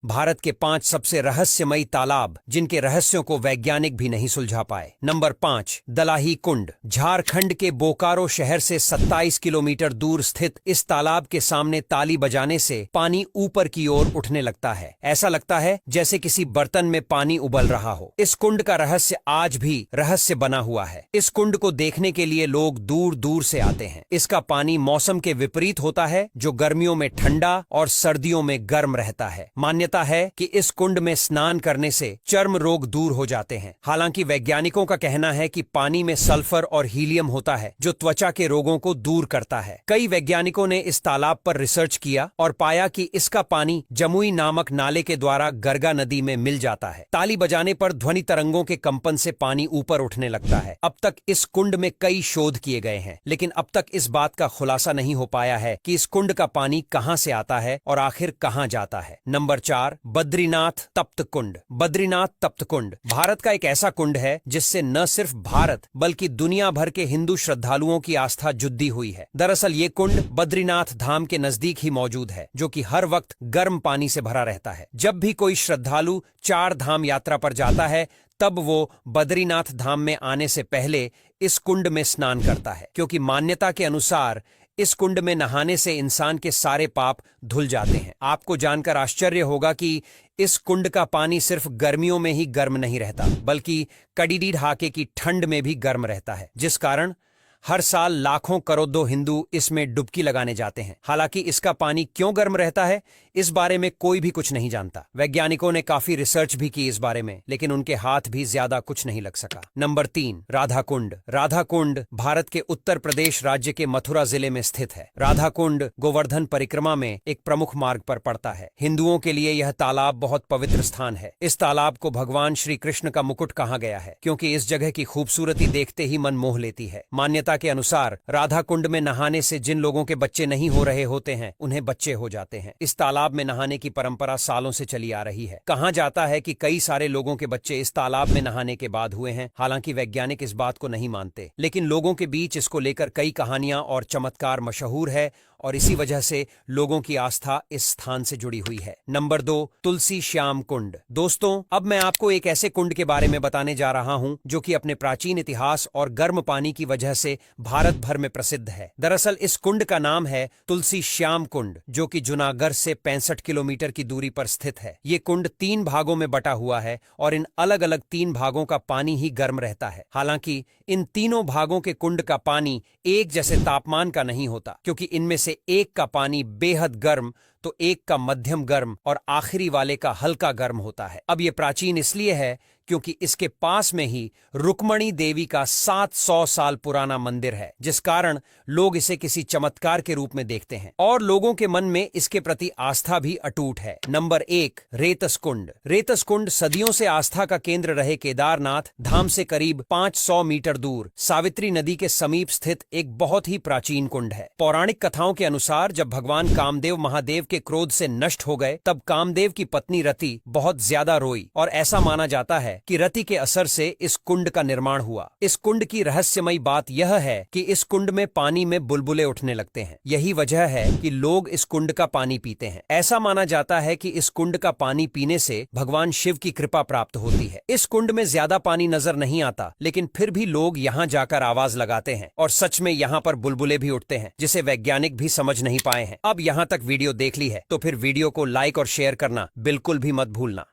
भारत के 5 सबसे रहस्यमयी तालाब जिनके रहस्यों को वैज्ञानिक भी नहीं सुलझा पाए। नंबर 5, दलाही कुंड। झारखंड के बोकारो शहर से 27 किलोमीटर दूर स्थित इस तालाब के सामने ताली बजाने से पानी ऊपर की ओर उठने लगता है। ऐसा लगता है जैसे किसी बर्तन में पानी उबल रहा हो। इस कुंड का रहस्य आज भी रहस्य बना हुआ है। इस कुंड को देखने के लिए लोग दूर दूर से आते हैं। इसका पानी मौसम के विपरीत होता है, जो गर्मियों में ठंडा और सर्दियों में गर्म रहता है। मान्यता है कि इस कुंड में स्नान करने से चर्म रोग दूर हो जाते हैं। हालांकि वैज्ञानिकों का कहना है कि पानी में सल्फर और हीलियम होता है, जो त्वचा के रोगों को दूर करता है। कई वैज्ञानिकों ने इस तालाब पर रिसर्च किया और पाया कि इसका पानी जमुई नामक नाले के द्वारा गरगा नदी में मिल जाता है। ताली बजाने पर ध्वनि तरंगों के कंपन से पानी ऊपर उठने लगता है। अब तक इस कुंड में कई शोध किए गए हैं, लेकिन अब तक इस बात का खुलासा नहीं हो पाया है कि इस कुंड का पानी कहां से आता है और आखिर कहां जाता है। नंबर 4, बद्रीनाथ तप्त कुंड। बद्रीनाथ तप्त कुंड भारत का एक ऐसा कुंड है जिससे न सिर्फ भारत बल्कि दुनिया भर के हिंदू श्रद्धालुओं की आस्था जुड़ी हुई है। दरअसल ये कुंड बद्रीनाथ धाम के नजदीक ही मौजूद है, जो कि हर वक्त गर्म पानी से भरा रहता है। जब भी कोई श्रद्धालु 4 धाम यात्रा पर जाता है, तब वो बद्रीनाथ धाम में आने से पहले इस कुंड में स्नान करता है, क्योंकि मान्यता के अनुसार इस कुंड में नहाने से इंसान के सारे पाप धुल जाते हैं। आपको जानकर आश्चर्य होगा कि इस कुंड का पानी सिर्फ गर्मियों में ही गर्म नहीं रहता, बल्कि कड़ीडी ढाके की ठंड में भी गर्म रहता है, जिस कारण हर साल लाखों करोड़ों हिंदू इसमें डुबकी लगाने जाते हैं। हालांकि इसका पानी क्यों गर्म रहता है, इस बारे में कोई भी कुछ नहीं जानता। वैज्ञानिकों ने काफी रिसर्च भी की इस बारे में, लेकिन उनके हाथ भी ज्यादा कुछ नहीं लग सका। नंबर 3, राधा कुंड। राधा कुंड भारत के उत्तर प्रदेश राज्य के मथुरा जिले में स्थित है। राधा कुंड गोवर्धन परिक्रमा में एक प्रमुख मार्ग पर पड़ता है। हिंदुओं के लिए यह तालाब बहुत पवित्र स्थान है। इस तालाब को भगवान श्री कृष्ण का मुकुट कहा गया है, क्योंकि इस जगह की खूबसूरती देखते ही मन मोह लेती है। मान्यता के अनुसार राधा कुंड में नहाने से जिन लोगों के बच्चे नहीं हो रहे होते हैं, उन्हें बच्चे हो जाते हैं। इस तालाब में नहाने की परंपरा सालों से चली आ रही है। कहा जाता है कि कई सारे लोगों के बच्चे इस तालाब में नहाने के बाद हुए हैं। हालांकि वैज्ञानिक इस बात को नहीं मानते, लेकिन लोगों के बीच इसको लेकर कई कहानियां और चमत्कार मशहूर है, और इसी वजह से लोगों की आस्था इस स्थान से जुड़ी हुई है। नंबर 2, तुलसी श्याम कुंड। दोस्तों, अब मैं आपको एक ऐसे कुंड के बारे में बताने जा रहा हूं जो कि अपने प्राचीन इतिहास और गर्म पानी की वजह से भारत भर में प्रसिद्ध है। दरअसल इस कुंड का नाम है तुलसी श्याम कुंड, जो कि जूनागढ़ से 65 किलोमीटर की दूरी पर स्थित है। ये कुंड 3 भागों में बटा हुआ है और इन अलग अलग 3 भागों का पानी ही गर्म रहता है। हालांकि इन तीनों भागों के कुंड का पानी एक जैसे तापमान का नहीं होता, क्योंकि इनमें से एक का पानी बेहद गर्म, तो एक का मध्यम गर्म और आखिरी वाले का हल्का गर्म होता है। अब ये प्राचीन इसलिए है क्योंकि इसके पास में ही रुक्मणी देवी का 700 साल पुराना मंदिर है, जिस कारण लोग इसे किसी चमत्कार के रूप में देखते हैं और लोगों के मन में इसके प्रति आस्था भी अटूट है। नंबर 1, रेतस कुंड। रेतस कुंड सदियों से आस्था का केंद्र रहे केदारनाथ धाम से करीब 500 मीटर दूर सावित्री नदी के समीप स्थित एक बहुत ही प्राचीन कुंड है। पौराणिक कथाओं के अनुसार जब भगवान कामदेव महादेव के क्रोध से नष्ट हो गए, तब कामदेव की पत्नी रति बहुत ज्यादा रोई और ऐसा माना जाता है कि रति के असर से इस कुंड का निर्माण हुआ। इस कुंड की रहस्यमयी बात यह है कि इस कुंड में पानी में बुलबुले उठने लगते हैं। यही वजह है कि लोग इस कुंड का पानी पीते हैं। ऐसा माना जाता है कि इस कुंड का पानी पीने से भगवान शिव की कृपा प्राप्त होती है। इस कुंड में ज्यादा पानी नजर नहीं आता, लेकिन फिर भी लोग यहाँ जाकर आवाज लगाते हैं और सच में यहाँ पर बुलबुले भी उठते हैं, जिसे वैज्ञानिक भी समझ नहीं पाए हैं। अब यहाँ तक वीडियो देख ली है तो फिर वीडियो को लाइक और शेयर करना बिल्कुल भी मत भूलना।